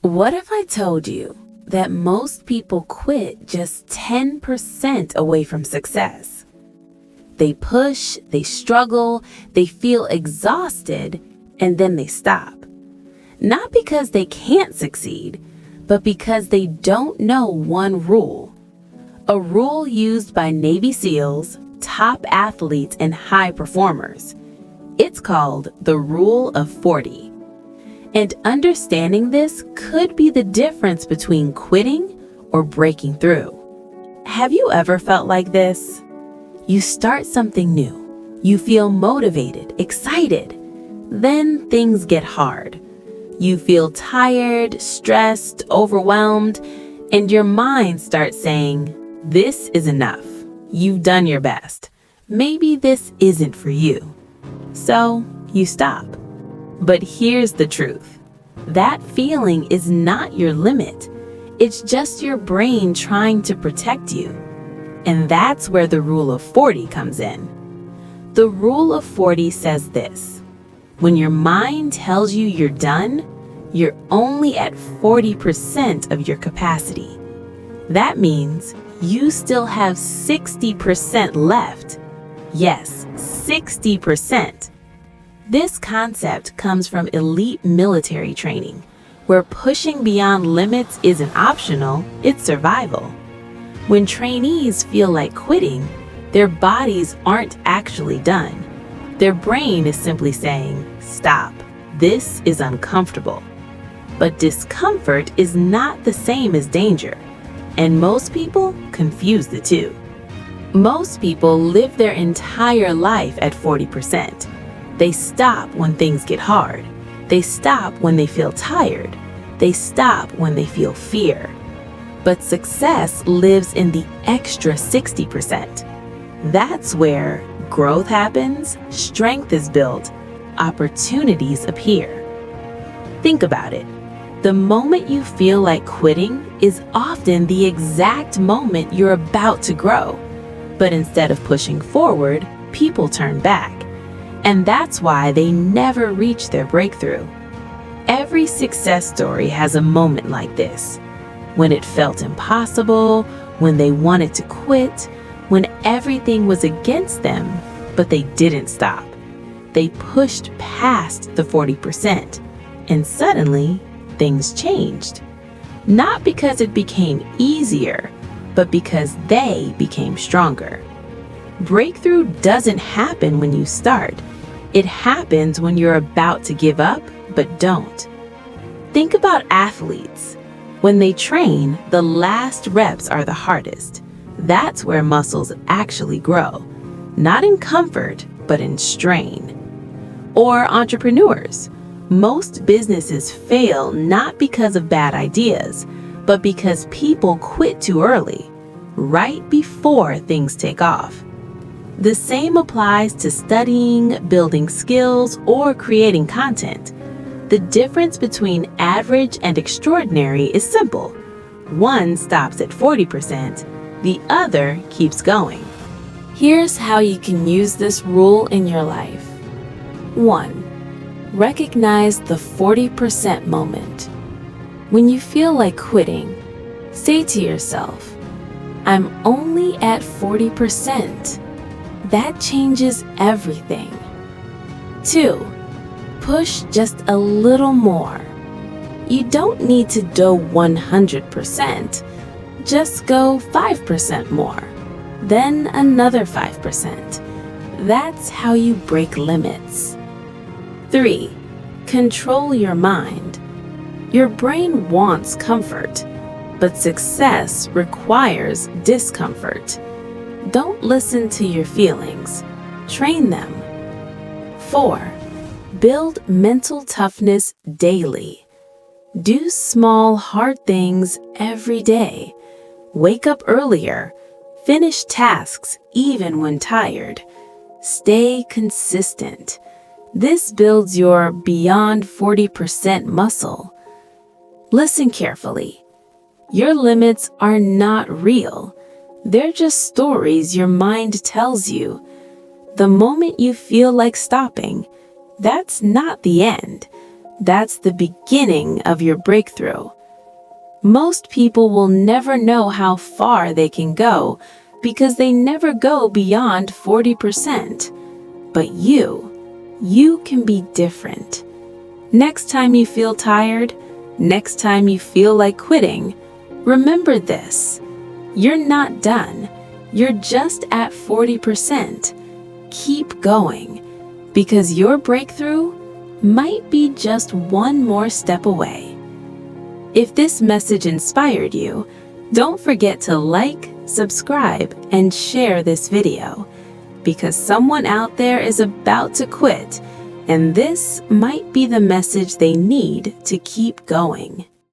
What if I told you that most people quit just 10% away from success? They push, they struggle, they feel exhausted, and then they stop. Not because they can't succeed, but because they don't know one rule. A rule used by Navy SEALs, top athletes, and high performers. It's called the Rule of 40. And understanding this could be the difference between quitting or breaking through. Have you ever felt like this? You start something new. You feel motivated, excited. Then things get hard. You feel tired, stressed, overwhelmed, and your mind starts saying, "This is enough. You've done your best. Maybe this isn't for you." So you stop. But here's the truth. That feeling is not your limit. It's just your brain trying to protect you. And that's where the Rule of 40 comes in. The Rule of 40 says this: when your mind tells you you're done, you're only at 40% of your capacity. That means you still have 60% left. Yes, 60%. This concept comes from elite military training, where pushing beyond limits isn't optional, it's survival. When trainees feel like quitting, their bodies aren't actually done. Their brain is simply saying, "Stop, this is uncomfortable." But discomfort is not the same as danger, and most people confuse the two. Most people live their entire life at 40%. They stop when things get hard. They stop when they feel tired. They stop when they feel fear. But success lives in the extra 60%. That's where growth happens, strength is built, opportunities appear. Think about it. The moment you feel like quitting is often the exact moment you're about to grow. But instead of pushing forward, people turn back. And that's why they never reach their breakthrough. Every success story has a moment like this. When it felt impossible, when they wanted to quit, when everything was against them, but they didn't stop. They pushed past the 40%, and suddenly things changed. Not because it became easier, but because they became stronger. Breakthrough doesn't happen when you start. It happens when you're about to give up, but don't. Think about athletes. When they train, the last reps are the hardest. That's where muscles actually grow. Not in comfort, but in strain. Or entrepreneurs. Most businesses fail not because of bad ideas, but because people quit too early, right before things take off. The same applies to studying, building skills, or creating content. The difference between average and extraordinary is simple. One stops at 40%, the other keeps going. Here's how you can use this rule in your life. 1. Recognize the 40% moment. When you feel like quitting, say to yourself, "I'm only at 40%. That changes everything. 2. Push just a little more. You don't need to go 100%. Just go 5% more. Then another 5%. That's how you break limits. 3. Control your mind. Your brain wants comfort, but success requires discomfort. Don't listen to your feelings. Train them. 4. Build mental toughness daily. Do small, hard things every day. Wake up earlier. Finish tasks even when tired. Stay consistent. This builds your beyond 40% muscle. Listen carefully. Your limits are not real. They're just stories your mind tells you. The moment you feel like stopping, that's not the end. That's the beginning of your breakthrough. Most people will never know how far they can go because they never go beyond 40%. But you can be different. Next time you feel tired, next time you feel like quitting, remember this: you're not done. You're just at 40%. Keep going, because your breakthrough might be just one more step away. If this message inspired you, don't forget to like, subscribe, and share this video, because someone out there is about to quit, and this might be the message they need to keep going.